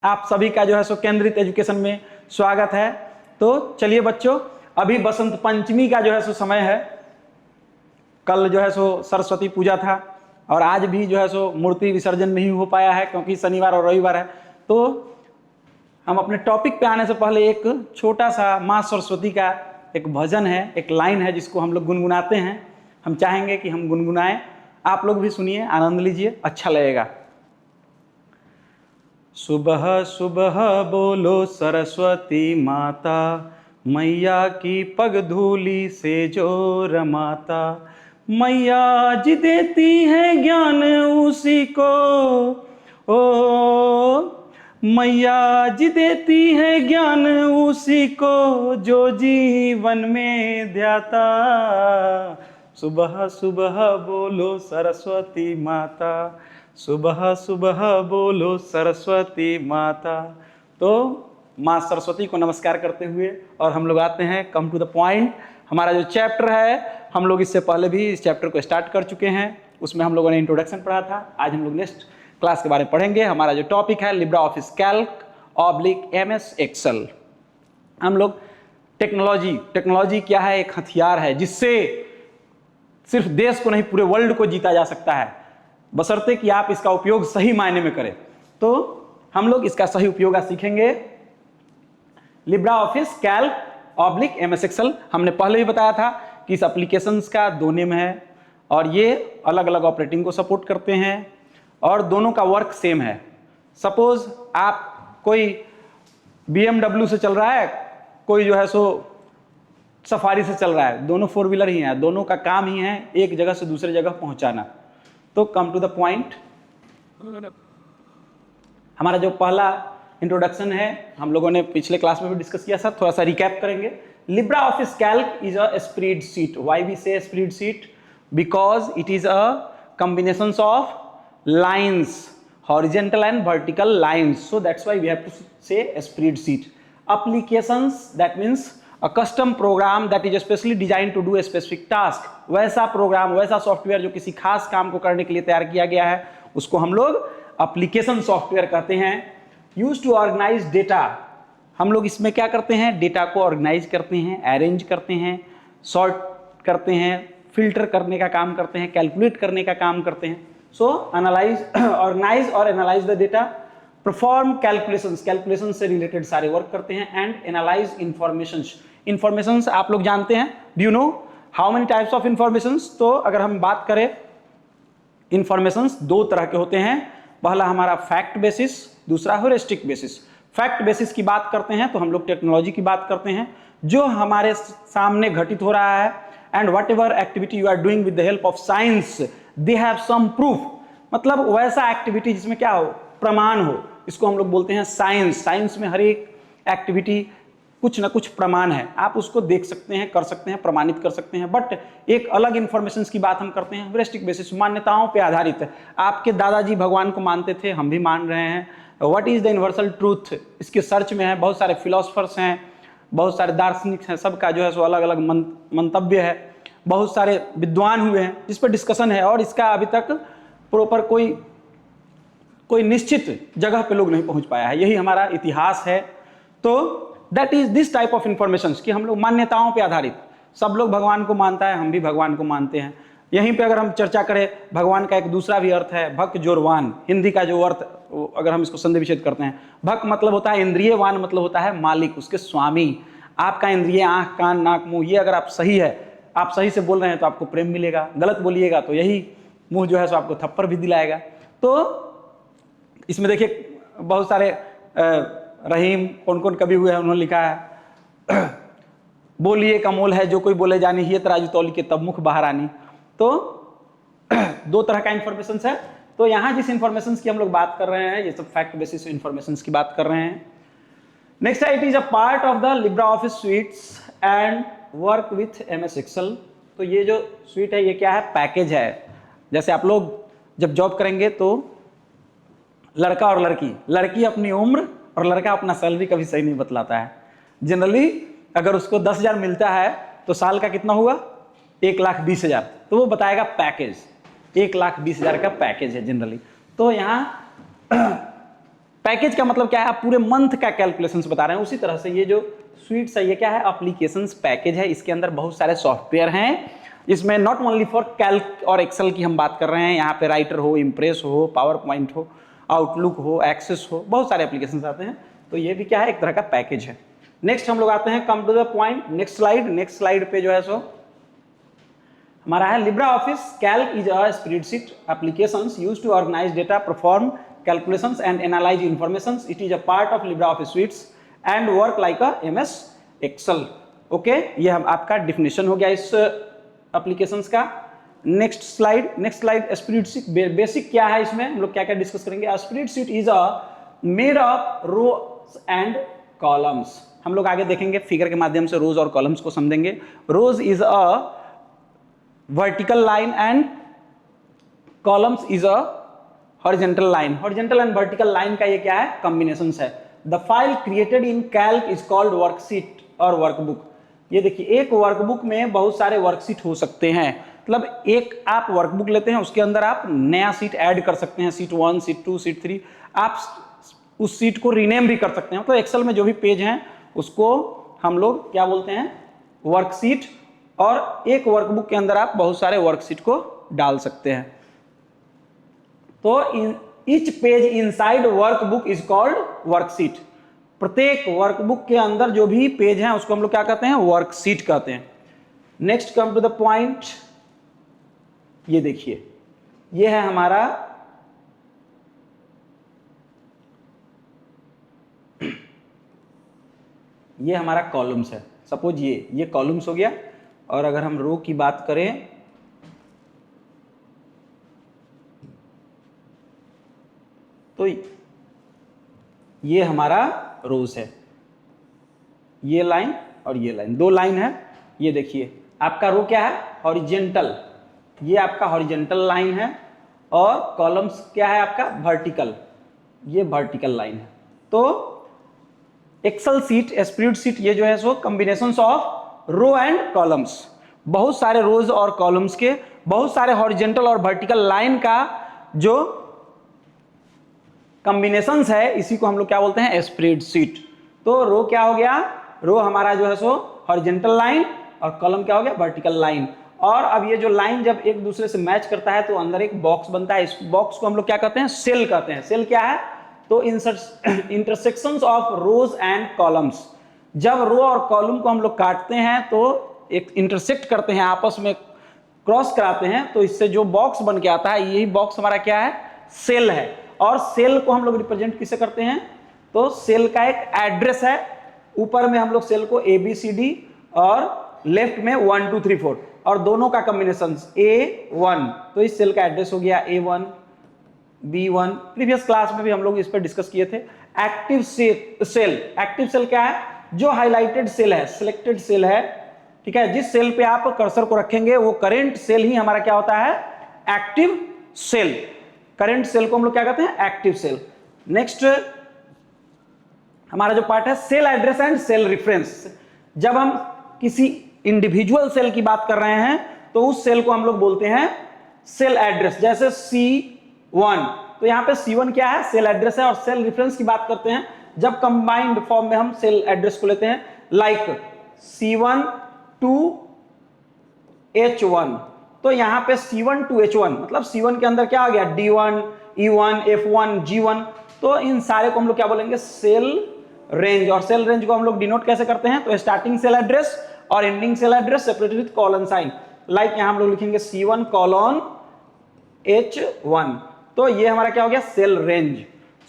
आप सभी का जो है सो केंद्रित एजुकेशन में स्वागत है। तो चलिए बच्चों, अभी बसंत पंचमी का जो है सो समय है। कल जो है सो सरस्वती पूजा था और आज भी जो है सो मूर्ति विसर्जन नहीं हो पाया है क्योंकि शनिवार और रविवार है। तो हम अपने टॉपिक पे आने से पहले एक छोटा सा माँ सरस्वती का एक भजन है, एक लाइन है जिसको हम लोग गुनगुनाते हैं। हम चाहेंगे कि हम गुनगुनाएं, आप लोग भी सुनिए, आनंद लीजिए, अच्छा लगेगा। सुबह सुबह बोलो सरस्वती माता, मैया की पग धूली से जो रमाता। मैया जी देती है ज्ञान उसी को, ओ मैया जी देती है ज्ञान उसी को जो जीवन में ध्याता। सुबह सुबह बोलो सरस्वती माता, सुबह सुबह बोलो सरस्वती माता। तो माँ सरस्वती को नमस्कार करते हुए और हम लोग आते हैं कम टू द पॉइंट। हमारा जो चैप्टर है, हम लोग इससे पहले भी इस चैप्टर को स्टार्ट कर चुके हैं, उसमें हम लोगों ने इंट्रोडक्शन पढ़ा था। आज हम लोग नेक्स्ट क्लास के बारे में पढ़ेंगे। हमारा जो टॉपिक है Libre Office Calc oblique MS Excel. हम लोग टेक्नोलॉजी क्या है? एक हथियार है जिससे सिर्फ देश को नहीं पूरे वर्ल्ड को जीता जा सकता है, बशर्ते कि आप इसका उपयोग सही मायने में करें। तो हम लोग इसका सही उपयोग आज सीखेंगे। Libre Office Calc oblique MS Excel, हमने पहले ही बताया था कि इस एप्लीकेशंस का दो नेम है और ये अलग अलग ऑपरेटिंग को सपोर्ट करते हैं और दोनों का वर्क सेम है। सपोज आप कोई BMW से चल रहा है, कोई जो है सो सफारी से चल रहा है, दोनों फोर व्हीलर ही हैं, दोनों का काम ही है एक जगह से दूसरे जगह पहुंचाना। तो कम टू द पॉइंट, हमारा जो पहला इंट्रोडक्शन है हम लोगों ने पिछले क्लास में भी डिस्कस किया था, थोड़ा सा रिकैप करेंगे। Libre Office Calc is a spreadsheet. Why we say spreadsheet? Because it is a combinations of lines, horizontal and vertical lines, so that's why we have to say a spreadsheet. Applications, that means a custom program that is specially designed to do a specific task. वैसा programme, वैसा software जो किसी खास काम को करने के लिए तैयार किया गया है, उसको हम लोग एप्लीकेशन सॉफ्टवेयर कहते हैं। यूज टू ऑर्गेनाइज डेटा, हम लोग इसमें क्या करते हैं? डेटा को ऑर्गेनाइज करते हैं, अरेंज करते हैं, सॉर्ट करते हैं, फिल्टर करने का काम करते हैं, कैलकुलेट करने का काम करते हैं। सो एनालाइज, ऑर्गेनाइज और analyse the data, perform calculations, calculation से रिलेटेड सारे वर्क करते हैं, एंड एनालाइज इंफॉर्मेशंस। इंफॉर्मेशंस आप लोग जानते हैं, do you know how many types of informations? तो अगर हम बात करें, इंफॉर्मेशंस दो तरह के होते हैं। पहला हमारा फैक्ट बेसिस, दूसरा ह्यूरिस्टिक बेसिस। फैक्ट बेसिस की बात करते हैं तो हम लोग टेक्नोलॉजी की बात करते हैं, जो हमारे सामने घटित हो रहा है, and whatever activity you are doing with the help of science they have some proof. मतलब वैसा एक्टिविटी जिसमें क्या हो? प्रमाण हो, इसको हम लोग बोलते हैं साइंस। साइंस में हर एक एक्टिविटी कुछ ना कुछ प्रमाण है, आप उसको देख सकते हैं, कर सकते हैं, प्रमाणित कर सकते हैं। बट एक अलग इंफॉर्मेशन की बात हम करते हैं ह्यूरिस्टिक बेसिस, मान्यताओं पे आधारित है। आपके दादाजी भगवान को मानते थे, हम भी मान रहे हैं। What is the universal truth, इसके सर्च में है। बहुत सारे फिलोसफर्स हैं, बहुत सारे दार्शनिक हैं, सबका जो है सो अलग अलग मंतव्य है। बहुत सारे विद्वान हुए हैं जिस पर डिस्कशन है, और इसका अभी तक प्रॉपर कोई निश्चित जगह पे लोग नहीं पहुंच पाया है। यही हमारा इतिहास है। तो that is this type of information कि हम लोग मान्यताओं पे आधारित, सब लोग भगवान को मानता है, हम भी भगवान को मानते हैं। यहीं पे अगर हम चर्चा करें, भगवान का एक दूसरा भी अर्थ है भक्त जोरवान। हिंदी का जो अर्थ, अगर हम इसको संधि विच्छेद करते हैं, भक्त मतलब होता है इंद्रिय, वान मतलब होता है मालिक, उसके स्वामी। आपका इंद्रिय, आंख, कान, नाक, मुंह, ये अगर आप सही है, आप सही से बोल रहे हैं तो आपको प्रेम मिलेगा, गलत बोलिएगा तो यही मुंह जो है सो आपको थप्पड़ भी दिलाएगा। तो इसमें देखिए बहुत सारे रहीम कौन कौन कवि हुए हैं, उन्होंने लिखा है बोलिए का मोल है जो कोई बोले जानी, ये तराजू तौली के तब मुख बाहर आनी। तो दो तरह का इंफॉर्मेशन है। तो यहाँ जिस इंफॉर्मेशन की हम लोग बात कर रहे हैं, ये सब फैक्ट बेसिस इंफॉर्मेशन की बात कर रहे हैं। नेक्स्ट है, it is a part of the Libre Office suites and work with MS Excel. तो ये जो स्वीट है, ये क्या है? पैकेज है। जैसे आप लोग जब जॉब करेंगे तो लड़का और लड़की अपनी उम्र और लड़का अपना सैलरी कभी सही नहीं बतलाता है। जनरली अगर उसको 10,000 मिलता है तो साल का कितना हुआ? 1,20,000, तो वो बताएगा पैकेज, 1,20,000 का पैकेज है जनरली। तो यहाँ पैकेज का मतलब क्या है, आप पूरे मंथ का कैलकुलेशंस बता रहे हैं। उसी तरह से ये जो स्वीट्स है ये क्या है, एप्लीकेशंस पैकेज है। इसके अंदर बहुत सारे सॉफ्टवेयर हैं, इसमें नॉट ओनली फॉर कैल्क और एक्सेल की हम बात कर रहे हैं, यहाँ पे राइटर हो, इम्प्रेस हो, पावर पॉइंट हो, आउटलुक हो, एक्सेस हो, बहुत सारे एप्लीकेशंस आते हैं। तो ये भी क्या है, एक तरह का पैकेज है। नेक्स्ट हम लोग आते हैं, come to the point, next slide. Next slide पे जो है सो हमारा है Libre Office Calc is a spreadsheet applications used to organize data, perform calculations and analyze informations. It is a part of Libre Office suites and work like a MS Excel. Okay, ये हम आपका definition हो गया इस applications का। Next slide spreadsheet basic क्या है, इसमें हम लोग क्या क्या डिस्कस करेंगे। Spreadsheet is a made of rose and columns. हम लोग आगे देखेंगे फिगर के माध्यम से रोज और कॉलम्स को समझेंगे। Rows is a vertical line and columns is a horizontal line. horizontal and vertical line का ये क्या है, combinations है। The file created in calc is called worksheet और workbook। ये देखिए, एक वर्कबुक में बहुत सारे वर्कशीट हो सकते हैं। मतलब एक आप वर्कबुक लेते हैं, उसके अंदर आप नया सीट ऐड कर सकते हैं, सीट 1, सीट 2, सीट 3। आप उस सीट को रीनेम भी कर सकते हैं। तो एक्सेल में जो भी पेज हैं उसको हम लोग क्या बोलते हैं, वर्कशीट। और एक वर्कबुक के अंदर आप बहुत सारे वर्कशीट को डाल सकते हैं। तो each page inside workbook is called worksheet. प्रत्येक वर्कबुक के अंदर जो भी पेज हैं उसको हम लोग क्या कहते हैं, वर्कशीट कहते हैं। Next come to the point. ये देखिए, ये है हमारा कॉलम्स है। सपोज ये कॉलम्स हो गया। और अगर हम रो की बात करें तो ये हमारा रोज है, ये लाइन और ये लाइन, दो लाइन है। ये देखिए आपका रो क्या है, हॉरिजेंटल, ये आपका हॉरिजेंटल लाइन है। और कॉलम्स क्या है आपका, वर्टिकल, ये वर्टिकल लाइन है। तो एक्सेल सीट, स्प्रेडशीट, ये जो है सो combinations of row and columns, बहुत सारे रोज और कॉलम्स के, बहुत सारे हॉरिजेंटल और वर्टिकल लाइन का जो कॉम्बिनेशंस है, इसी को हम लोग क्या बोलते हैं, स्प्रेडशीट। तो रो क्या हो गया, रो हमारा जो है सो हॉरिजेंटल लाइन, और कॉलम क्या हो गया, वर्टिकल लाइन। और अब ये जो लाइन जब एक दूसरे से मैच करता है तो अंदर एक बॉक्स बनता है। इस बॉक्स को हम लोग क्या कहते हैं, सेल कहते हैं। सेल क्या है, तो intersections of rose and columns. जब रो और कॉलम को हम लोग काटते हैं तो एक इंटरसेक्ट करते हैं, आपस में क्रॉस कराते हैं, तो इससे जो बॉक्स बन के आता है, यही बॉक्स हमारा क्या है, सेल है। और सेल को हम लोग रिप्रेजेंट किसे करते हैं, तो सेल का एक एड्रेस है। ऊपर में हम लोग सेल को ABCD और लेफ्ट में 1 2 3 4 और दोनों का कॉम्बिनेशन A1, तो इस सेल का एड्रेस हो गया A1 B1। प्रीवियस क्लास में भी हम लोग इस पर डिस्कस किए थे। एक्टिव सेल, एक्टिव सेल क्या है, जो हाईलाइटेड सेल है, सिलेक्टेड सेल है, ठीक है। जिस सेल पे आप कर्सर को रखेंगे वो करंट सेल ही हमारा क्या होता है, एक्टिव सेल। करंट सेल को हम लोग क्या कहते हैं, एक्टिव सेल। नेक्स्ट हमारा जो पार्ट है, cell address and cell reference. जब हम किसी इंडिविजुअल सेल की बात कर रहे हैं तो उस सेल को हम लोग बोलते हैं सेल एड्रेस। जैसे C1, तो यहां पे C1 क्या है, सेल एड्रेस है। और सेल रेफरेंस की बात करते हैं जब कंबाइंड फॉर्म में हम सेल एड्रेस को लेते हैं, लाइक C1 to H1। तो यहां पे C1 to H1 मतलब C1 के अंदर क्या आ गया, D1, E1, F1, G1। तो इन सारे को हम लोग क्या बोलेंगे, सेल रेंज। और सेल रेंज को हम लोग डिनोट कैसे करते हैं, तो स्टार्टिंग सेल एड्रेस और ending cell address separated with colon sign. Like यहां हम लोग लिखेंगे C1 colon H1। तो ये हमारा क्या हो गया, cell range.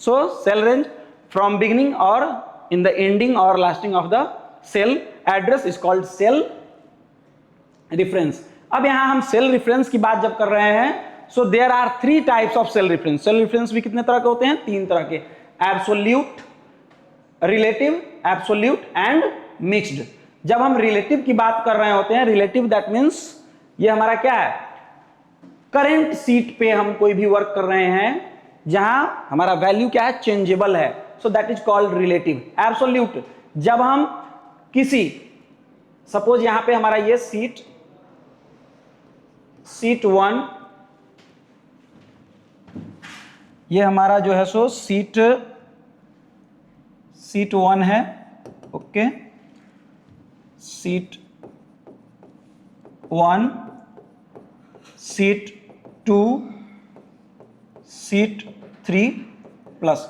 So cell range from beginning और इन द एंडिंग और lasting of the cell address is called cell reference. अब यहां हम सेल रेफरेंस की बात जब कर रहे हैं, so there are 3 types of cell reference. Cell reference भी कितने तरह के होते हैं, 3 तरह के, absolute, relative, absolute and mixed. जब हम रिलेटिव की बात कर रहे होते हैं, रिलेटिव दैट मींस ये हमारा क्या है, करंट सीट पे हम कोई भी वर्क कर रहे हैं जहां हमारा वैल्यू क्या है, चेंजेबल है, so that is called relative. Absolute, जब हम किसी, सपोज यहां पे हमारा ये सीट 1, ये हमारा जो है सो सीट सीट 1 है, okay, seat 1, seat 2, seat 3 plus.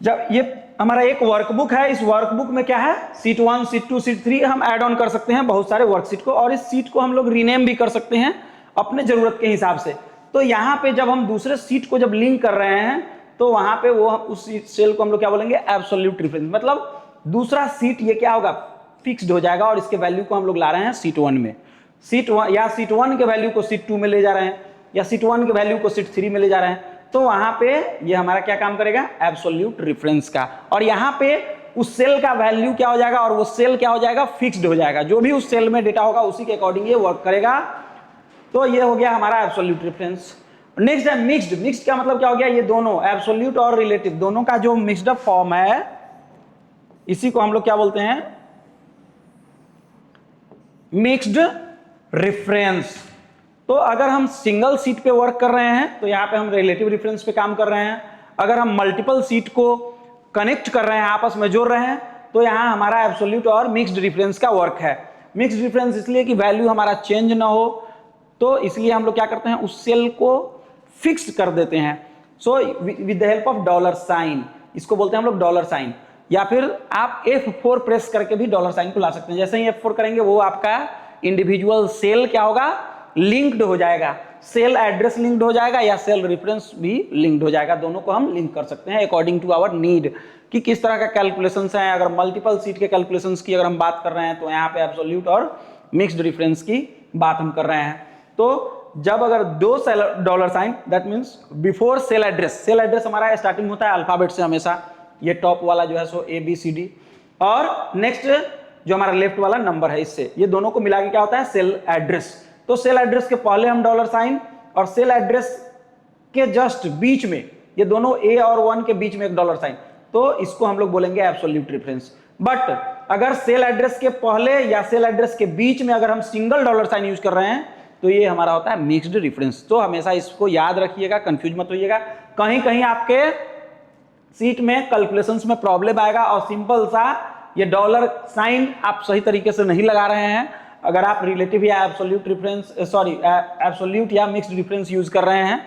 जब ये हमारा एक वर्कबुक है, इस वर्कबुक में क्या है, सीट 1, सीट 2, सीट 3 हम ऐड ऑन कर सकते हैं बहुत सारे वर्कशीट को, और इस सीट को हम लोग रीनेम भी कर सकते हैं अपने जरूरत के हिसाब से। तो यहाँ पे जब हम दूसरे सीट को जब लिंक कर रहे हैं तो वहां पे वो उस सेल को हम लोग क्या बोलेंगे, एब्सोल्यूट रेफरेंस। मतलब दूसरा सीट ये क्या होगा, फिक्स्ड हो जाएगा, और इसके वैल्यू को हम लोग ला रहे हैं सीट 1 में, सीट 1 या सीट 1 के वैल्यू को सीट 2 में ले जा रहे हैं, या सीट 1 के वैल्यू को सीट 3 में ले जा रहे हैं। तो वहां पे ये हमारा क्या काम करेगा, एब्सोल्यूट रेफरेंस का। और यहाँ पे उस सेल का वैल्यू क्या हो जाएगा, और वो सेल क्या हो जाएगा, फिक्स्ड हो जाएगा। जो भी उस सेल में डेटा होगा उसी के अकॉर्डिंग ये वर्क करेगा। तो ये हो गया हमारा एब्सोल्यूट रेफरेंस। नेक्स्ट है मिक्स्ड। मिक्स्ड का मतलब क्या हो गया, ये दोनों एब्सोल्यूट और रिलेटिव दोनों का जो मिक्स्ड अप फॉर्म है, इसी को हम लोग क्या बोलते हैं, मिक्स्ड रेफरेंस। तो अगर हम सिंगल सीट पे वर्क कर रहे हैं तो यहाँ पे हम रिलेटिव रेफरेंस पे काम कर रहे हैं। अगर हम मल्टीपल सीट को कनेक्ट कर रहे हैं, आपस में जोड़ रहे हैं, तो यहाँ हमारा एब्सोल्यूट और मिक्स्ड रेफरेंस का वर्क है। मिक्स्ड रेफरेंस इसलिए कि वैल्यू हमारा चेंज ना हो, तो इसलिए हम लोग क्या करते हैं, उस सेल को फिक्स कर देते हैं। So with the help of dollar sign, इसको बोलते हैं हम लोग डॉलर साइन, या फिर आप F4 प्रेस करके भी डॉलर साइन को ला सकते हैं। जैसे ही F4 करेंगे वो आपका इंडिविजुअल सेल क्या होगा, लिंक्ड हो जाएगा, सेल एड्रेस लिंक्ड हो जाएगा या सेल रेफरेंस भी लिंक्ड हो जाएगा। दोनों को हम लिंक कर सकते हैं अकॉर्डिंग टू आवर नीड, कि किस तरह का कैलकुलेशंस हैं। अगर मल्टीपल सीट के कैलकुलेशंस की अगर हम बात कर रहे हैं तो यहाँ पे एब्सोल्यूट और मिक्स्ड रेफरेंस की बात हम कर रहे हैं। तो जब अगर दो cell dollar sign, that means before cell address, cell address हमारा स्टार्टिंग होता है अल्फाबेट से हमेशा, ये टॉप वाला जो है सो ABCD, और नेक्स्ट जो हमारा लेफ्ट वाला नंबर है, इससे ये दोनों को मिला के क्या होता है, सेल एड्रेस। तो सेल एड्रेस के पहले हम डॉलर साइन, और सेल एड्रेस के जस्ट बीच में, ये दोनों A और 1 के बीच में एक डॉलर साइन, तो इसको हम लोग बोलेंगे एब्सोल्यूट रेफरेंस। बट अगर सेल एड्रेस के पहले या सेल एड्रेस के बीच में अगर हम सिंगल डॉलर साइन यूज कर रहे हैं तो ये हमारा होता है मिक्स्ड रेफरेंस। तो हमेशा इसको याद रखिएगा, कंफ्यूज मत होइएगा। कहीं कहीं आपके सीट में कैलकुलेशंस में प्रॉब्लम आएगा और सिंपल सा ये डॉलर साइन आप सही तरीके से नहीं लगा रहे हैं। अगर आप रिलेटिव या एब्सोल्यूट रेफरेंस, एब्सोल्यूट या मिक्स्ड रेफरेंस यूज कर रहे हैं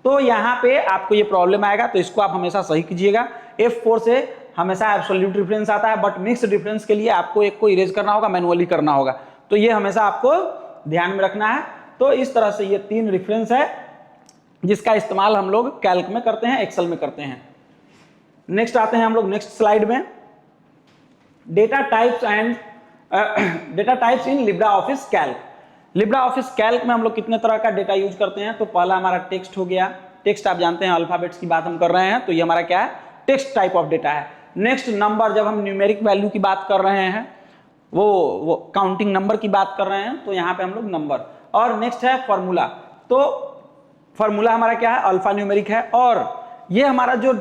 तो यहाँ पे आपको ये प्रॉब्लम आएगा। तो इसको आप हमेशा सही कीजिएगा। F4 से हमेशा एब्सोल्यूट रेफरेंस आता है, बट मिक्स्ड रेफरेंस के लिए आपको एक को इरेज करना होगा, मैनुअली करना होगा। तो ये हमेशा आपको ध्यान में रखना है। तो इस तरह से ये 3 रेफरेंस है जिसका इस्तेमाल हम लोग कैल्क में करते हैं, एक्सेल में करते हैं। नेक्स्ट आते हैं हम लोग नेक्स्ट स्लाइड में, data types and data types in Libra Office Calc. Libra Office Calc में हम लोग कितने तरह का डेटा यूज करते हैं। तो पहला हमारा टेक्स्ट हो गया। टेक्स्ट आप जानते हैं अल्फाबेट्स की बात हम कर रहे हैं, तो ये हमारा क्या है, टेक्स्ट टाइप ऑफ डेटा है। नेक्स्ट नंबर, जब हम न्यूमेरिक वैल्यू की बात कर रहे हैं, वो काउंटिंग नंबर की बात कर रहे हैं, तो यहाँ पे हम लोग नंबर। और नेक्स्ट है फॉर्मूला। तो फॉर्मूला हमारा क्या है, अल्फा न्यूमेरिक है। और ये हमारा जो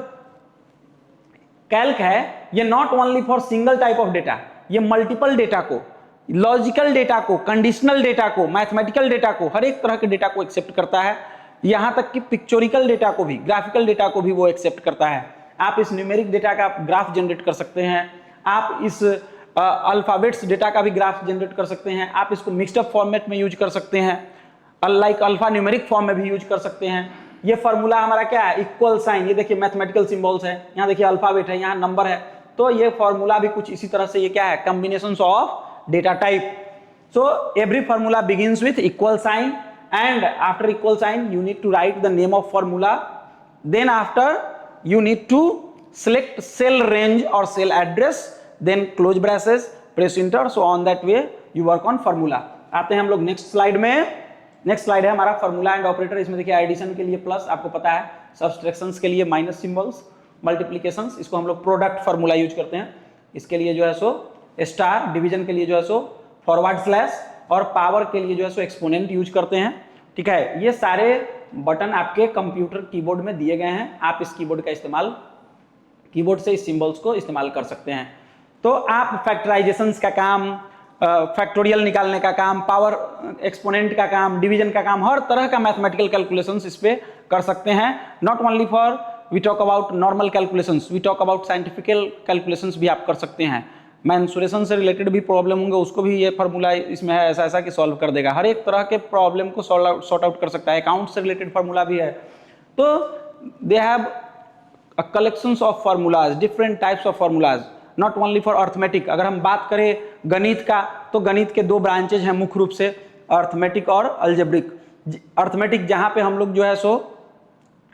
कैल्क है ये not only for single type of data, ये मल्टीपल डेटा को, लॉजिकल डेटा को, कंडीशनल डेटा को, मैथमेटिकल डेटा को, हर एक तरह के डेटा को एक्सेप्ट करता है। यहां तक कि पिक्चोरिकल डेटा को भी, ग्राफिकल डेटा को भी वो एक्सेप्ट करता है। आप इस न्यूमेरिक डेटा का ग्राफ जनरेट कर सकते हैं, आप इस अल्फाबेट्स डेटा का भी ग्राफ जनरेट कर सकते हैं, आप इसको मिक्स्ड अप फॉर्मेट में यूज कर सकते हैं, लाइक अल्फा न्यूमेरिक फॉर्म में भी यूज कर सकते हैं। ये फॉर्मूला हमारा क्या है, इक्वल साइन, ये देखिए मैथमेटिकल सिंबल्स है, यहाँ देखिए अल्फाबेट है, यहाँ नंबर है। तो ये फॉर्मूला भी कुछ इसी तरह से, ये क्या है, combinations of data type. So every formula begins with equal sign and after equal sign you need to write the name of formula, then after you need to select cell range or cell address, then close braces, press enter, so on that way you work on formula। आते हैं हम लोग next slide में। Next slide है हमारा formula and operator. इसमें देखिए addition के लिए प्लस, आपको पता है, सब्सट्रैक्शंस के लिए माइनस सिंबल्स, मल्टीप्लिकेशंस इसको हम लोग प्रोडक्ट फॉर्मूला यूज करते हैं, इसके लिए जो है सो स्टार, डिवीजन के लिए जो है सो फॉरवर्ड स्लैश, और पावर के लिए जो है सो एक्सपोनेंट यूज करते हैं। ठीक है, ये सारे बटन आपके कंप्यूटर कीबोर्ड में दिए गए हैं, आप इस कीबोर्ड का इस्तेमाल, कीबोर्ड से इस सिंबल्स को इस्तेमाल कर सकते हैं। तो आप फैक्टराइजेशंस का काम, फैक्टोरियल निकालने का काम, पावर एक्सपोनेंट का काम, डिवीजन का काम, हर तरह का मैथमेटिकल कैलकुलेशंस इस पे कर सकते हैं। Not only for we talk about normal calculations, we talk about scientifical calculations भी आप कर सकते हैं। मेंसुरेशन से रिलेटेड भी प्रॉब्लम होंगे उसको भी ये फार्मूला इसमें है ऐसा ऐसा कि सॉल्व कर देगा। हर एक तरह के प्रॉब्लम को सॉर्ट आउट कर सकता है। अकाउंट से रिलेटेड फार्मूला भी है। तो they have a collections of formulas, different types of formulas, not only for arithmetic. अगर हम बात करें गणित का तो गणित के दो ब्रांचेज हैं मुख्य रूप से, अर्थमेटिक और अलजेब्रिक। अर्थमेटिक जहां पे हम लोग जो है सो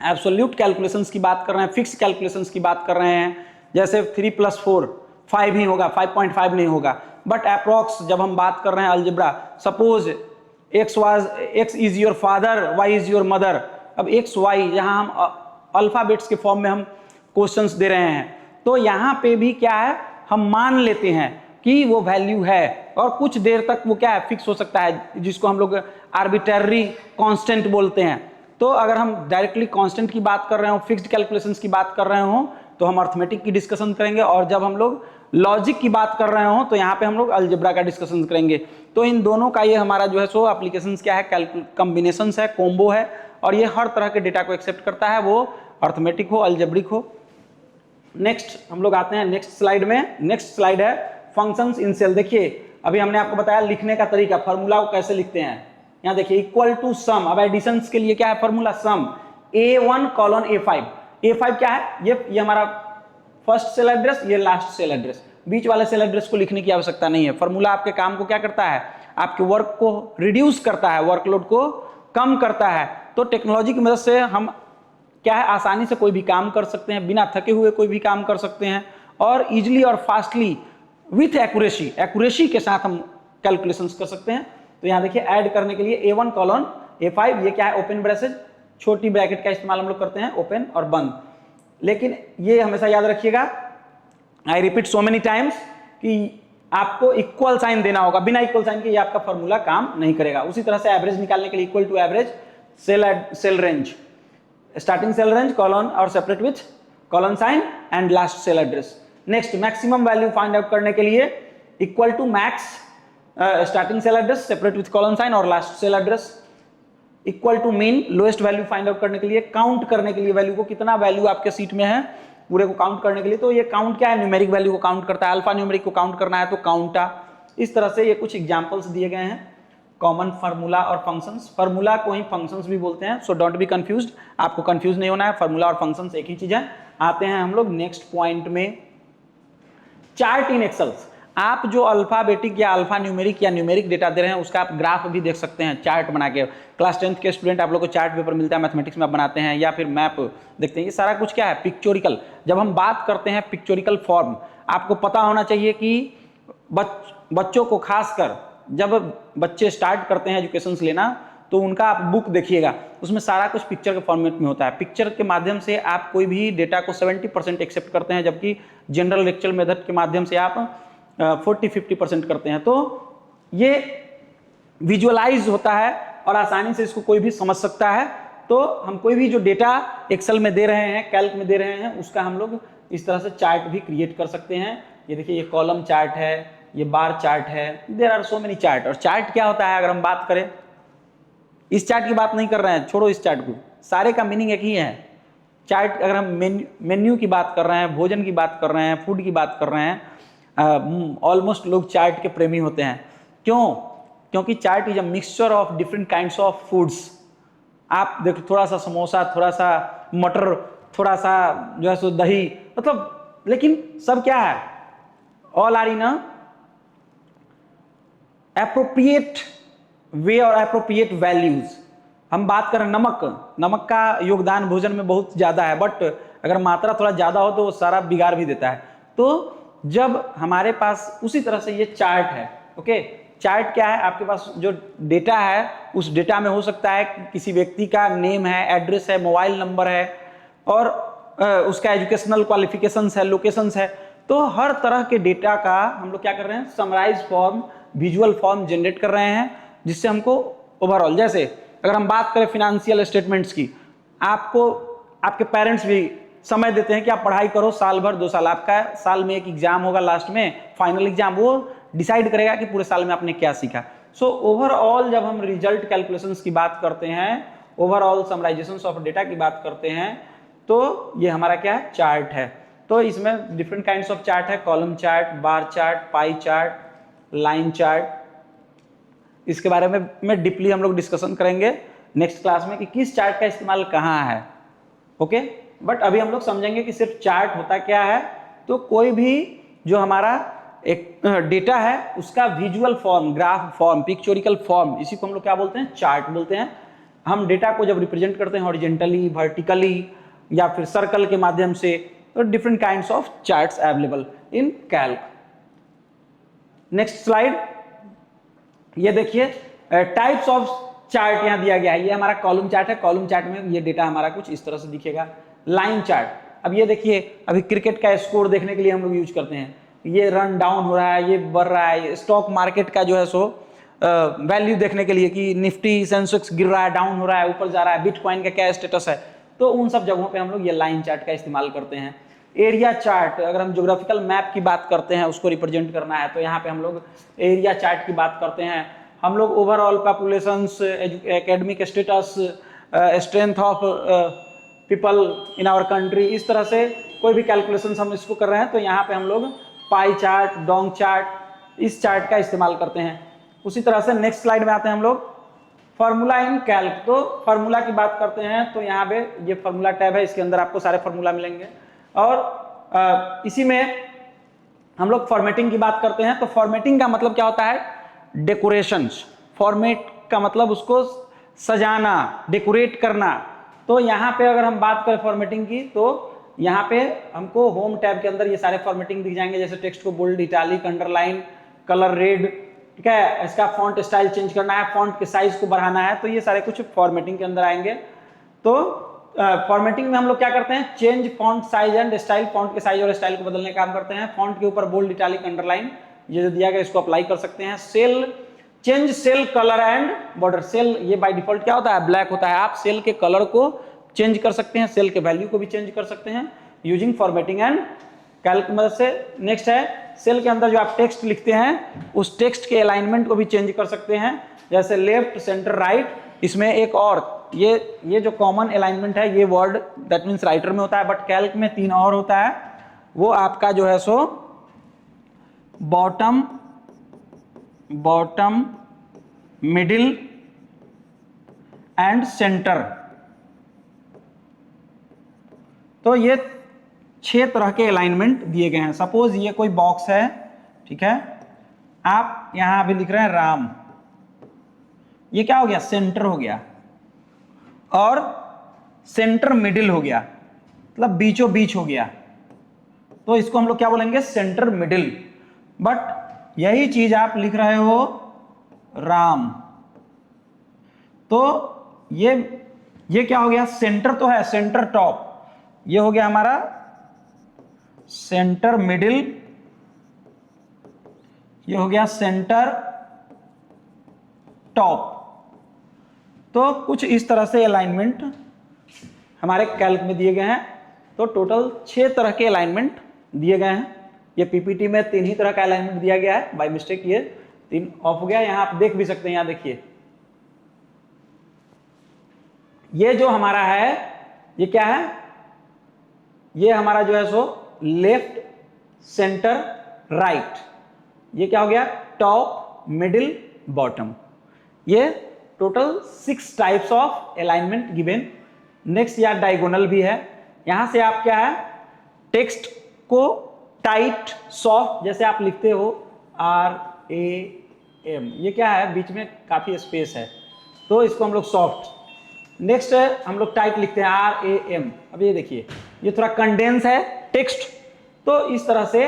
एब्सोल्यूट कैलकुलेशंस की बात कर रहे हैं, फिक्स कैलकुलेशंस की बात कर रहे हैं, जैसे 3 + 4 5 ही होगा, 5.5 नहीं होगा। बट अप्रॉक्स जब हम बात कर रहे हैं algebra, suppose x is your father, y is your mother. अब x y जहां हम अल्फाबेट्स के फॉर्म में हम क्वेश्चंस दे रहे हैं, तो यहाँ पे भी क्या है, हम मान लेते हैं कि वो वैल्यू है और कुछ देर तक वो क्या है, फिक्स हो सकता है, जिसको हम लोग आर्बिट्ररी कांस्टेंट बोलते हैं। तो अगर हम डायरेक्टली कांस्टेंट की बात कर रहे हो, फिक्स्ड कैलकुलेशंस की बात कर रहे हो, तो हम अर्थमेटिक की डिस्कशन करेंगे, और जब हम लोग लॉजिक की बात कर रहे हो तो यहाँ पे हम लोग अलजेब्रा का डिस्कशन करेंगे। तो इन दोनों का ये हमारा जो है सो एप्लीकेशंस क्या है, कॉम्बिनेशंस है, कॉम्बो है, और ये हर तरह के डेटा को एक्सेप्ट करता है, वो अर्थमेटिक हो, अलजेब्रिक हो। नेक्स्ट हम लोग आते हैं नेक्स्ट स्लाइड में। नेक्स्ट स्लाइड है फंक्शंस इन सेल। देखिए अभी हमने आपको बताया लिखने का तरीका, फार्मूला को कैसे लिखते हैं। यहाँ देखिए इक्वल टू सम। अब एडिशन के लिए क्या है फार्मूला, सम A1 colon A5। A5 क्या है, ये हमारा फर्स्ट सेल एड्रेस, ये लास्ट सेल एड्रेस, बीच वाले सेल एड्रेस को लिखने की आवश्यकता नहीं है। फार्मूला आपके काम को क्या करता है, आपके वर्क को रिड्यूस करता है, वर्कलोड को कम करता है। तो टेक्नोलॉजी की मदद से हम क्या है, आसानी से कोई भी काम कर सकते हैं, बिना थके हुए कोई भी काम कर सकते हैं, और इजिली और फास्टली विथ एक्यूरेसी के साथ हम कैलकुलेशंस कर सकते हैं। तो यहाँ देखिए ऐड करने के लिए A1 colon A5, ये क्या है, ओपन ब्रेसेज, छोटी ब्रैकेट का इस्तेमाल हम लोग करते हैं, ओपन और बंद। लेकिन ये हमेशा याद रखिएगा, I repeat so many times, कि आपको इक्वल साइन देना होगा, बिना इक्वल साइन के ये आपका फॉर्मूला काम नहीं करेगा। उसी तरह से एवरेज निकालने के लिए equal to average cell range, starting cell range colon और separate with colon sign and last cell address. Next maximum value find out करने के लिए equal to max, starting cell address separate with colon sign और last cell address. Equal to min, lowest value find out करने के लिए, count करने के लिए वैल्यू को, कितना वैल्यू आपके सीट में है पूरे को काउंट करने के लिए। तो ये काउंट क्या है, न्यूमेरिक वैल्यू को काउंट करता है। अल्फा न्यूमेरिक को काउंट करना है तो काउंटा। इस तरह से ये कुछ एग्जांपल्स दिए गए हैं, कॉमन फार्मूला और फंक्शंस। फार्मूला को ही फंक्शंस भी बोलते हैं, सो डोंट बी कंफ्यूज्ड, आपको कंफ्यूज नहीं होना है, फार्मूला और फंक्शंस एक ही चीज है। आते हैं हम लोग नेक्स्ट पॉइंट में, चार्ट इन एक्सेल्स। आप जो अल्फाबेटिक या अल्फा न्यूमेरिक या न्यूमेरिक डेटा दे रहे हैं उसका आप ग्राफ भी देख सकते हैं, चार्ट बना के। क्लास 10th के स्टूडेंट आप लोग को चार्ट पेपर मिलता है, मैथमेटिक्स में आप बनाते हैं, या फिर मैप देखते हैं। ये सारा कुछ क्या है, पिक्चोरिकल। जब हम बात करते हैं पिक्चोरिकल फॉर्म, आपको पता होना चाहिए कि बच्चों को खासकर जब बच्चे स्टार्ट करते हैं एजुकेशन लेना, तो उनका आप बुक देखिएगा, उसमें सारा कुछ पिक्चर के फॉर्मेट में होता है। पिक्चर के माध्यम से आप कोई भी डेटा को 70% एक्सेप्ट करते हैं, जबकि जनरल लेक्चर मेथड के माध्यम से आप 40-50% करते हैं। तो ये विजुअलाइज होता है और आसानी से इसको कोई भी समझ सकता है। तो हम कोई भी जो डेटा एक्सेल में दे रहे हैं, कैल्क में दे रहे हैं, उसका हम लोग इस तरह से चार्ट भी क्रिएट कर सकते हैं। ये देखिए, ये कॉलम चार्ट है, ये बार चार्ट है, there are so many chart. और चार्ट क्या होता है, अगर हम बात करें, इस चार्ट की बात नहीं कर रहे हैं, छोड़ो इस चार्ट को, सारे का मीनिंग एक ही है। चार्ट अगर हम मेन्यू की बात कर रहे हैं, भोजन की बात कर रहे हैं, फूड की बात कर रहे हैं, ऑलमोस्ट लोग चार्ट के प्रेमी होते हैं। क्यों? क्योंकि chart is a mixture of different kinds of foods. आप देखो, थोड़ा सा समोसा, थोड़ा सा मटर, थोड़ा सा जो है सो दही, मतलब, लेकिन सब क्या है, all are in a appropriate way और एप्रोप्रिएट वैल्यूज। हम बात करें नमक का योगदान भोजन में बहुत ज्यादा है, बट अगर मात्रा थोड़ा ज्यादा हो तो वो सारा बिगाड़ भी देता है। तो जब हमारे पास उसी तरह से ये चार्ट है, ओके, चार्ट क्या है, आपके पास जो डेटा है उस डेटा में हो सकता है किसी व्यक्ति का नेम है, एड्रेस है, मोबाइल नंबर है, और उसका एजुकेशनल क्वालिफिकेशंस है, लोकेशंस है। तो हर तरह के डेटा का हम लोग क्या कर रहे हैं, summarize form, visual form generate कर रहे हैं, जिससे हमको ओवरऑल, जैसे अगर हम बात करें फिनेंशियल स्टेटमेंट्स की, आपको आपके पेरेंट्स भी समय देते हैं कि आप पढ़ाई करो साल भर 2 साल, आपका साल में एक एग्जाम होगा, लास्ट में फाइनल एग्जाम, वो डिसाइड करेगा कि पूरे साल में आपने क्या सीखा। सो ओवरऑल जब हम रिजल्ट कैलकुलेशंस की बात करते हैं, ओवरऑल समराइजेशंस ऑफ डेटा की बात करते हैं, तो ये हमारा क्या है, चार्ट है। तो इसमें डिफरेंट काइंड्स ऑफ चार्ट है, column chart, bar chart, pie chart, line chart. इसके बारे में डीपली हम लोग डिस्कशन करेंगे नेक्स्ट क्लास में कि किस चार्ट का इस्तेमाल कहाँ है। ओके, बट अभी हम लोग समझेंगे कि सिर्फ चार्ट होता क्या है। तो कोई भी जो हमारा एक डेटा है उसका visual form, graph form, pictorial form, इसी को हम लोग क्या बोलते हैं, चार्ट बोलते हैं। हम डेटा को जब रिप्रेजेंट करते हैं हॉरिजेंटली, वर्टिकली या फिर सर्कल के माध्यम से, तो different kinds of charts available in Calc. Next slide, ये देखिए टाइप्स ऑफ चार्ट यहाँ दिया गया है। ये हमारा कॉलम चार्ट है। कॉलम चार्ट में ये डेटा हमारा कुछ इस तरह से दिखेगा। लाइन चार्ट, अब ये देखिए, अभी क्रिकेट का स्कोर देखने के लिए हम लोग यूज करते हैं। ये रन डाउन हो रहा है, ये बढ़ रहा है, स्टॉक मार्केट का जो है सो वैल्यू देखने के लिए कि निफ्टी सेंसेक्स गिर रहा है, डाउन हो रहा है, ऊपर जा रहा है, बिटकॉइन का क्या स्टेटस है, तो उन सब जगहों पे हम लोग ये लाइन चार्ट का इस्तेमाल करते हैं। एरिया चार्ट, अगर हम ज्योग्राफिकल मैप की बात करते हैं, उसको रिप्रेजेंट करना है, तो यहाँ पे हम लोग एरिया चार्ट की बात करते हैं। हम लोग overall populations, academic status, strength of people in our country, इस तरह से कोई भी कैलकुलेशंस हम इसको कर रहे हैं तो यहाँ पे हम लोग पाई चार्ट, डोंग चार्ट, इस चार्ट का इस्तेमाल करते हैं। उसी तरह से नेक्स्ट स्लाइड में आते हैं हम लोग, फार्मूला इन कैल्क। तो फार्मूला की बात करते हैं तो यहाँ पे ये फार्मूला टैब है, इसके अंदर आपको सारे फार्मूला मिलेंगे। और इसी में हम लोग फॉर्मेटिंग की बात करते हैं। तो फॉर्मेटिंग का मतलब क्या होता है, डेकोरेशंस। फॉर्मेट का मतलब उसको सजाना, डेकोरेट करना। तो यहाँ पे अगर हम बात करें फॉर्मेटिंग की, तो यहाँ पे हमको होम टैब के अंदर ये सारे फॉर्मेटिंग दिख जाएंगे, जैसे टेक्स्ट को bold, italic, underline, colour red, ठीक है, इसका फॉन्ट स्टाइल चेंज करना है, फॉन्ट के साइज को बढ़ाना है, तो ये सारे कुछ फॉर्मेटिंग के अंदर आएंगे। तो फॉर्मेटिंग में हम लोग क्या करते हैं, change font size and style, font के साइज और स्टाइल को बदलने का काम करते हैं। फॉन्ट के ऊपर बोल्ड, इटैलिक, अंडरलाइन ये जो दिया गया इसको अप्लाई कर सकते हैं। Cell, change cell colour and border. Cell ये बाय डिफॉल्ट क्या होता है, ब्लैक होता है। आप सेल के कलर को चेंज कर सकते हैं, सेल के वैल्यू को भी चेंज कर सकते हैं यूजिंग फॉर्मेटिंग एंड कैल्क की मदद से। नेक्स्ट है, सेल के अंदर जो आप टेक्स्ट लिखते हैं उस टेक्स्ट के अलाइनमेंट को भी चेंज कर सकते हैं, जैसे लेफ्ट, सेंटर, राइट। इसमें एक और ये जो कॉमन अलाइनमेंट है, ये वर्ड दैट मीन्स राइटर में होता है, बट कैल्क में 3 और होता है। वो आपका जो है so bottom, middle and centre. तो ये 6 तरह के अलाइनमेंट दिए गए हैं। सपोज ये कोई बॉक्स है, ठीक है, आप यहां भी लिख रहे हैं राम, ये क्या हो गया, सेंटर हो गया, और सेंटर मिडिल हो गया, मतलब बीचों बीच हो गया, तो इसको हम लोग क्या बोलेंगे, सेंटर मिडिल। बट यही चीज आप लिख रहे हो राम, तो ये क्या हो गया, सेंटर तो है, सेंटर टॉप, ये हो गया हमारा सेंटर मिडिल, ये हो गया सेंटर टॉप। तो कुछ इस तरह से अलाइनमेंट हमारे कैल्क में दिए गए हैं। तो टोटल 6 तरह के अलाइनमेंट दिए गए हैं। ये पीपीटी में 3 ही तरह का अलाइनमेंट दिया गया है, बाय मिस्टेक ये 3 ऑफ हो गया। यहां आप देख भी सकते हैं, यहां देखिए, ये जो हमारा है ये क्या है, ये हमारा जो है सो लेफ्ट, सेंटर, राइट। ये क्या हो गया, टॉप, मिडिल, बॉटम। ये total 6 types of alignment given. Next यहाँ डायगोनल भी है। यहां से आप क्या है, टेक्स्ट को टाइट, सॉफ्ट, जैसे आप लिखते हो RAM, ये क्या है, बीच में काफी स्पेस है, तो इसको हम लोग सॉफ्ट। नेक्स्ट है, हम लोग टाइट लिखते हैं RAM। अब ये देखिए, ये थोड़ा कंडेंस है टेक्स्ट, तो इस तरह से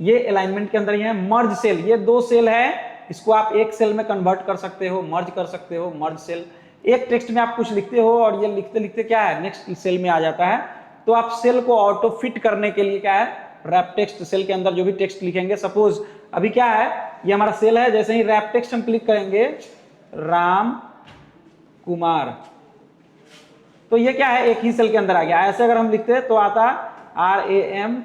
ये अलाइनमेंट के अंदर ये है। मर्ज सेल, ये 2 सेल है, इसको आप एक सेल में कन्वर्ट कर सकते हो, मर्ज कर सकते हो, मर्ज सेल। एक टेक्स्ट में आप कुछ लिखते हो और ये लिखते लिखते क्या है, नेक्स्ट सेल में आ जाता है, तो आप सेल को ऑटो फिट करने के लिए क्या है, रैप टेक्स्ट, सेल के अंदर जो भी टेक्स्ट लिखेंगे, सपोज अभी क्या है, ये हमारा सेल है, जैसे ही रैप टेक्स्ट हम क्लिक करेंगे राम कुमार, तो ये क्या है, एक ही सेल के अंदर आ गया। ऐसे अगर हम लिखते हैं तो आता RAMKUMAR।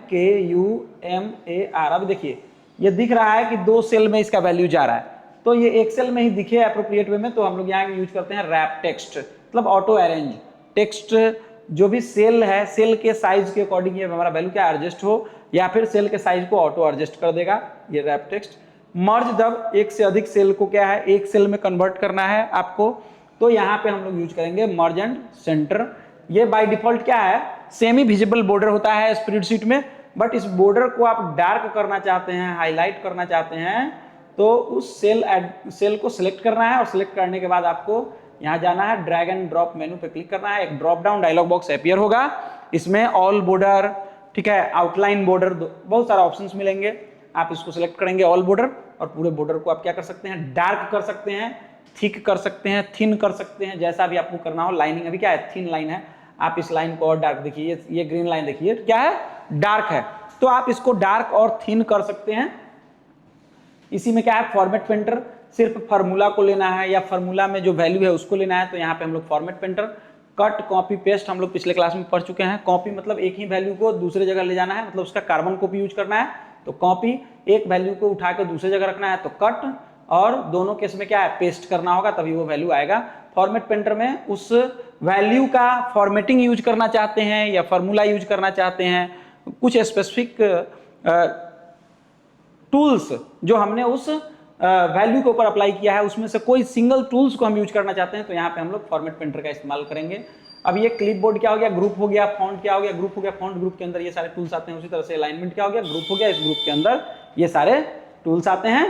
अब देखिए ये दिख रहा है कि 2 सेल में इसका वैल्यू जा रहा है, तो ये एक सेल में ही दिखे अप्रोप्रिएट वे में, तो हम लोग यहाँ यूज करते हैं रैप टेक्स्ट, मतलब ऑटो अरेंज टेक्स्ट जो भी सेल है, सेल के साइज के अकॉर्डिंग ये हमारा वैल्यू क्या एडजस्ट हो, या फिर सेल के साइज को ऑटो एडजस्ट कर देगा ये रैप टेक्स्ट। मर्ज जब एक से अधिक सेल को क्या है एक सेल में कन्वर्ट करना है आपको, तो यहाँ पे हम लोग यूज करेंगे मर्ज एंड सेंटर। ये बाय डिफॉल्ट क्या है, सेमी विजिबल बॉर्डर होता है स्प्रेडशीट में, बट इस बॉर्डर को आप डार्क करना चाहते हैं, हाईलाइट करना चाहते हैं, तो उस सेल को सिलेक्ट करना है और सिलेक्ट करने के बाद आपको यहाँ जाना है, ड्रैग एंड ड्रॉप मेनू पे क्लिक करना है, एक drop down dialog box appear होगा, इसमें ऑल बॉर्डर, ठीक है, आउटलाइन बॉर्डर, बहुत सारा ऑप्शंस मिलेंगे, आप इसको सिलेक्ट करेंगे ऑल बॉर्डर, और पूरे बॉर्डर को आप क्या कर सकते हैं, डार्क कर सकते हैं, थिक कर सकते हैं, थिन कर सकते हैं, जैसा भी आपको करना हो। लाइनिंग अभी क्या है, थिन लाइन है, आप इस लाइन को और डार्क देखिए, ये ग्रीन लाइन देखिए क्या है, डार्क है, तो आप इसको डार्क और थिन कर सकते हैं। इसी में क्या है, फॉर्मेट पेंटर, सिर्फ फार्मूला को लेना है या फार्मूला में जो वैल्यू है उसको लेना है, तो यहाँ पे हम लोग format painter, cut copy paste हम लोग पिछले क्लास में पढ़ चुके हैं। कॉपी मतलब एक ही वैल्यू को दूसरे जगह ले जाना है, मतलब उसका कार्बन कॉपी यूज करना है, तो कॉपी एक वैल्यू को उठा कर दूसरी जगह रखना है, तो कट, और दोनों केस में क्या है, पेस्ट करना होगा, तभी वो वैल्यू आएगा। फॉर्मेट पेंटर में उस वैल्यू का फॉर्मेटिंग यूज करना चाहते हैं या फार्मूला यूज करना चाहते हैं, कुछ स्पेसिफिक टूल्स जो हमने उस वैल्यू के ऊपर अप्लाई किया है, उसमें से कोई सिंगल टूल्स को हम यूज करना चाहते हैं, तो यहाँ पे हम लोग फॉर्मेट पेंटर का इस्तेमाल करेंगे। अब ये क्लिपबोर्ड क्या हो गया, ग्रुप हो गया, फॉन्ट क्या हो गया, ग्रुप हो गया, फॉन्ट, ग्रुप के अंदर ये सारे टूल्स आते हैं। उसी तरह से अलाइनमेंट क्या हो गया, ग्रुप हो गया, इस ग्रुप के अंदर ये सारे टूल्स आते हैं।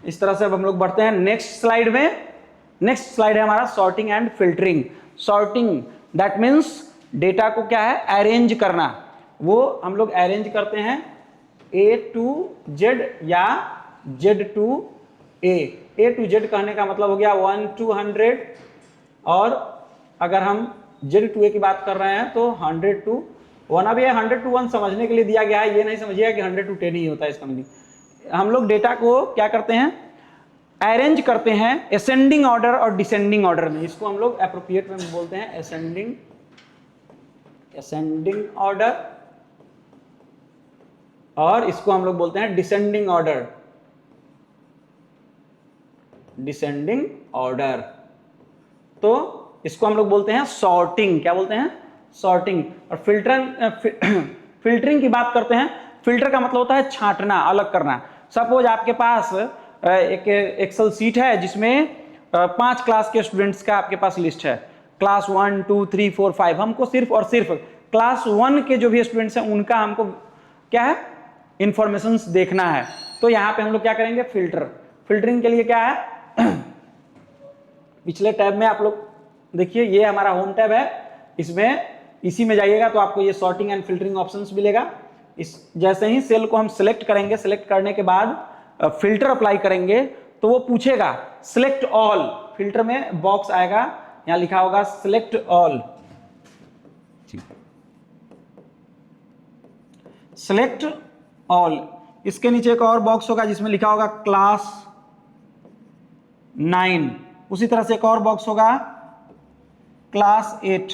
इस तरह से अब हम लोग बढ़ते हैं नेक्स्ट स्लाइड में। नेक्स्ट स्लाइड है हमारा sorting and filtering. Sorting that means data को क्या है, अरेंज करना, वो हम लोग अरेंज करते हैं A to Z या Z to A। A to Z कहने का मतलब हो गया 1 to 100, और अगर हम Z to A की बात कर रहे हैं तो 100 to 1। अब ये 100 to 1 समझने के लिए दिया गया है, ये नहीं समझिएगा कि 100 to 10 ही होता है इसका मीनिंग। हम लोग डेटा को क्या करते हैं, अरेंज करते हैं असेंडिंग ऑर्डर और डिसेंडिंग ऑर्डर में। इसको हम लोग एप्रोप्रिएट में बोलते हैं असेंडिंग ऑर्डर, और इसको हम लोग बोलते हैं डिसेंडिंग ऑर्डर, डिसेंडिंग ऑर्डर। तो इसको हम लोग बोलते हैं सॉर्टिंग। क्या बोलते हैं, सॉर्टिंग। और फिल्टरिंग की बात करते हैं। फिल्टर का मतलब होता है छांटना, अलग करना। सपोज आपके पास एक एक्सेल सीट है जिसमें 5 क्लास के स्टूडेंट्स का आपके पास लिस्ट है, क्लास 1 2 3 4 5। हमको सिर्फ और सिर्फ क्लास 1 के जो भी स्टूडेंट्स हैं उनका हमको क्या है, इंफॉर्मेशन देखना है। तो यहाँ पे हम लोग क्या करेंगे, फिल्टरिंग के लिए क्या है, पिछले टैब में आप लोग देखिए, ये हमारा होम टैब है, इसमें इसी में जाइएगा तो आपको ये सॉर्टिंग एंड फिल्टरिंग ऑप्शंस मिलेगा। इस जैसे ही सेल को हम सिलेक्ट करेंगे, सिलेक्ट करने के बाद फिल्टर अप्लाई करेंगे तो वो पूछेगा सिलेक्ट ऑल। फिल्टर में बॉक्स आएगा, यहाँ लिखा होगा सिलेक्ट ऑल, सिलेक्ट ऑल। इसके नीचे एक और बॉक्स होगा जिसमें लिखा होगा क्लास 9। उसी तरह से एक और बॉक्स होगा क्लास 8।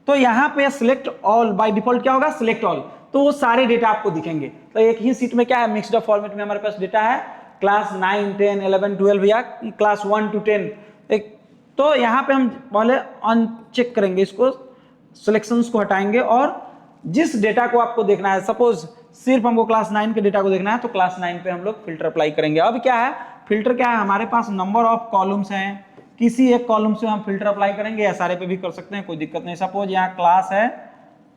तो यहां पे सिलेक्ट ऑल बाय डिफॉल्ट क्या होगा, सिलेक्ट ऑल, तो वो सारे डेटा आपको दिखेंगे। तो एक ही सीट में क्या है, मिक्स्ड फॉर्मेट में हमारे पास डेटा है, क्लास 9 10 11 12 या क्लास 1 to 10। तो यहां पे हम पहले अनचेक करेंगे, इसको सिलेक्शंस को हटाएंगे, और जिस डेटा को आपको देखना है, सपोज सिर्फ हमको क्लास 9 के डेटा को देखना है, तो क्लास 9 पे हम लोग फिल्टर अप्लाई करेंगे। अब क्या है, फिल्टर क्या है, हमारे पास नंबर ऑफ कॉलम्स हैं, किसी एक कॉलम से हम फिल्टर अप्लाई करेंगे, या सारे पे भी कर सकते हैं, कोई दिक्कत नहीं। सपोज यहाँ क्लास है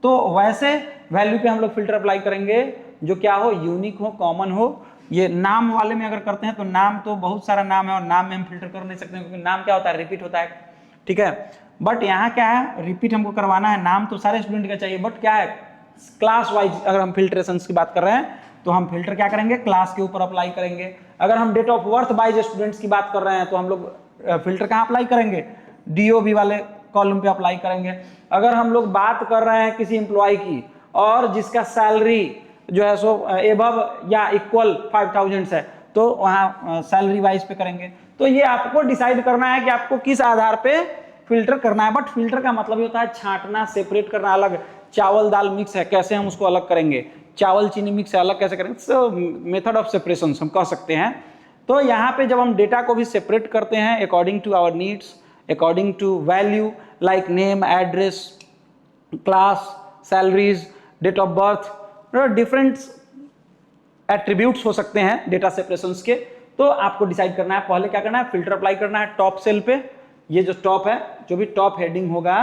तो वैसे वैल्यू पे हम लोग फिल्टर अप्लाई करेंगे जो क्या हो, यूनिक हो, कॉमन हो। ये नाम वाले में अगर करते हैं तो नाम तो बहुत सारा नाम है, और नाम में हम फिल्टर कर नहीं सकते क्योंकि नाम क्या होता है, रिपीट होता है, ठीक है। बट यहाँ क्या है, रिपीट हमको करवाना है, नाम तो सारे स्टूडेंट का चाहिए, बट क्या है, क्लास वाइज अगर हम फिल्ट्रेशन की बात कर रहे हैं तो हम फिल्टर क्या करेंगे, क्लास के ऊपर अप्लाई करेंगे। अगर हम date of birth wise students की बात कर रहे हैं तो हम लोग फिल्टर कहाँ अप्लाई करेंगे, DOB वाले कॉलम पे अप्लाई करेंगे। अगर हम लोग बात कर रहे हैं किसी एम्प्लॉय की और जिसका सैलरी जो है सो एबव या इक्वल 5000 है, तो वहाँ सैलरी वाइज पे करेंगे। तो ये आपको डिसाइड करना है कि आपको किस आधार पे फिल्टर करना है। बट फिल्टर का मतलब ये होता है छांटना, सेपरेट करना। अलग चावल दाल मिक्स है, कैसे हम उसको अलग करेंगे, चावल चीनी मिक्स है, अलग कैसे करेंगे, सो मेथड ऑफ सेपरेशन हम कह सकते हैं। तो यहाँ पे जब हम डेटा को भी सेपरेट करते हैं according to our needs, according to value, like name, address, class, salaries, date of birth, different attributes हो सकते हैं डेटा सेपरेशंस के। तो आपको डिसाइड करना है, पहले क्या करना है, फिल्टर अप्लाई करना है टॉप सेल पे। ये जो टॉप है, जो भी टॉप हेडिंग होगा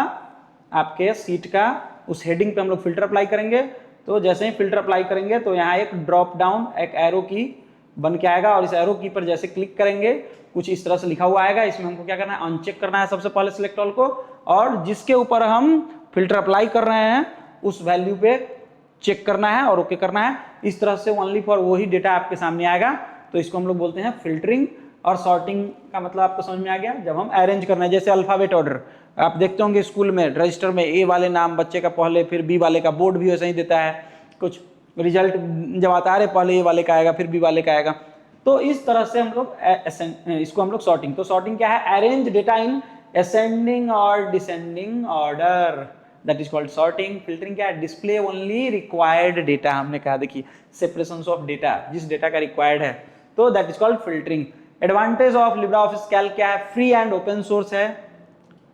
आपके सीट का, उस हेडिंग पे हम लोग फिल्टर अप्लाई करेंगे। तो जैसे ही फिल्टर अप्लाई करेंगे तो यहाँ एक ड्रॉप डाउन, एक एरो की बन के आएगा, और इस एरो की पर जैसे क्लिक करेंगे कुछ इस तरह से लिखा हुआ आएगा। इसमें हमको क्या करना है, अनचेक करना है सबसे पहले सिलेक्ट ऑल को, और जिसके ऊपर हम फिल्टर अप्लाई कर रहे हैं उस वैल्यू पे चेक करना है और ओके करना है। इस तरह से ओनली फॉर वही डेटा आपके सामने आएगा। तो इसको हम लोग बोलते हैं फिल्टरिंग। और सॉर्टिंग का मतलब आपको समझ में आ गया, जब हम अरेंज करना है, जैसे अल्फाबेट ऑर्डर आप देखते होंगे स्कूल में, रजिस्टर में ए वाले नाम बच्चे का पहले, फिर बी वाले का, बोर्ड भी वैसे ही देता है, कुछ रिजल्ट जब आता है पहले ए वाले का आएगा फिर बी वाले का आएगा। तो इस तरह से हम लोग इसको हम लोग सॉर्टिंग। तो सॉर्टिंग क्या है, अरेंज डेटा इन असेंडिंग और descending order, that is called sorting. Filtering क्या है, डिस्प्ले ओनली रिक्वायर्ड डेटा। हमने कहा देखिए सेपरेशन ऑफ डेटा, जिस डेटा का रिक्वायर्ड है, तो that is called filtering. Advantage of LibreOffice Calc क्या है, फ्री एंड ओपन सोर्स है,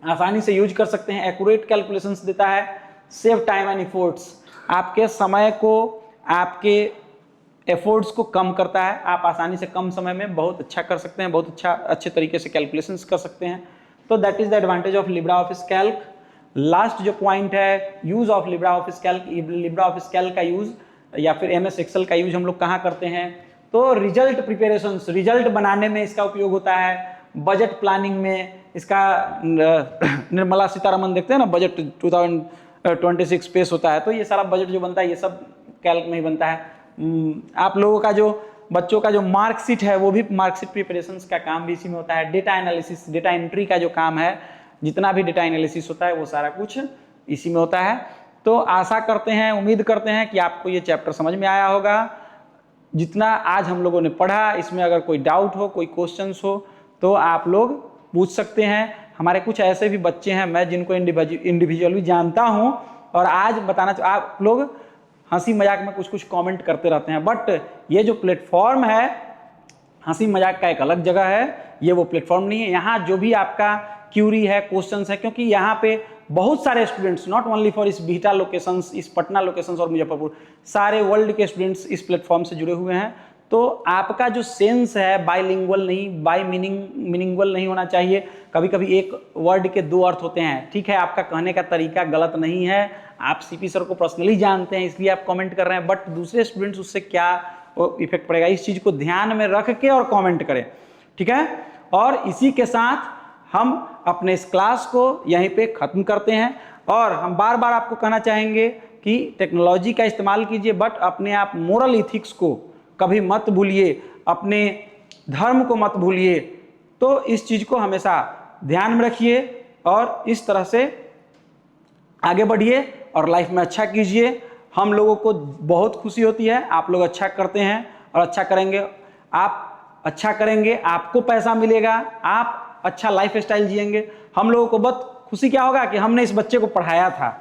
आसानी से यूज कर सकते हैं, एक्यूरेट कैलकुलेशंस देता है, सेव टाइम एंड एफर्ट्स, आपके समय को, आपके एफर्ट्स को कम करता है। आप आसानी से कम समय में बहुत अच्छा कर सकते हैं, बहुत अच्छे तरीके से कैलकुलेशंस कर सकते हैं। तो that is the advantage of LibreOffice Calc. Last जो पॉइंट है, use of LibreOffice Calc. LibreOffice Calc का यूज या फिर एमएस एक्सेल का यूज हम लोग कहाँ करते हैं, तो रिजल्ट प्रिपरेशंस, रिजल्ट बनाने में इसका उपयोग होता है, बजट प्लानिंग में इसका, निर्मला सीतारमन देखते हैं ना, बजट 2026 पेश होता है, तो ये सारा बजट जो बनता है ये सब कैल्क में ही बनता है। आप लोगों का जो बच्चों का जो मार्कशीट है वो भी मार्कशीट प्रिपरेशंस का काम भी इसी में होता है। डेटा एनालिसिस, डेटा एंट्री का जो काम है, जितना भी डेटा एनालिसिस होता है वो सारा कुछ इसी में होता है। तो आशा करते हैं, उम्मीद करते हैं कि आपको ये चैप्टर समझ में आया होगा। जितना आज हम लोगों ने पढ़ा, इसमें अगर कोई डाउट हो, कोई क्वेश्चंस हो तो आप लोग पूछ सकते हैं। हमारे कुछ ऐसे भी बच्चे हैं मैं जिनको इंडिविजुअली जानता हूं, और आज बताना आप लोग हंसी मजाक में कुछ कुछ कमेंट करते रहते हैं, बट ये जो प्लेटफॉर्म है, हंसी मजाक का एक अलग जगह है, ये वो प्लेटफॉर्म नहीं है। यहाँ जो भी आपका क्यूरी है, क्वेश्चंस है, क्योंकि यहाँ पे बहुत सारे स्टूडेंट्स, नॉट ओनली फॉर इस बीटा लोकेशंस, इस पटना लोकेशंस और मुजफ्फरपुर, सारे वर्ल्ड के स्टूडेंट्स इस प्लेटफॉर्म से जुड़े हुए हैं। तो आपका जो सेंस है बाइलिंगुअल नहीं, बाई मीनिंगुअल नहीं होना चाहिए। कभी कभी एक वर्ड के दो अर्थ होते हैं, ठीक है, आपका कहने का तरीका गलत नहीं है, आप सीपी सर को पर्सनली जानते हैं इसलिए आप कमेंट कर रहे हैं, बट दूसरे स्टूडेंट्स उससे क्या इफेक्ट पड़ेगा, इस चीज को ध्यान में रख के और कमेंट करें, ठीक है। और इसी के साथ हम अपने इस क्लास को यहीं पे खत्म करते हैं, और हम बार बार आपको कहना चाहेंगे कि टेक्नोलॉजी का इस्तेमाल कीजिए, बट अपने आप मोरल इथिक्स को कभी मत भूलिए, अपने धर्म को मत भूलिए। तो इस चीज को हमेशा ध्यान में रखिए और इस तरह से आगे बढ़िए और लाइफ में अच्छा कीजिए। हम लोगों को बहुत खुशी होती है, आप लोग अच्छा करते हैं और अच्छा करेंगे। आप अच्छा करेंगे, आपको पैसा मिलेगा, आप अच्छा लाइफ स्टाइल जिएंगे। हम लोगों को बहुत खुशी क्या होगा कि हमने इस बच्चे को पढ़ाया था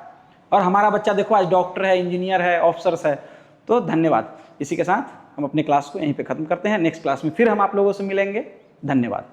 और हमारा बच्चा देखो आज डॉक्टर है, इंजीनियर है, ऑफिसर्स है। तो धन्यवाद। इसी के साथ हम अपने क्लास को यहीं पे खत्म करते हैं। नेक्स्ट क्लास में फिर हम आप लोगों से मिलेंगे। धन्यवाद।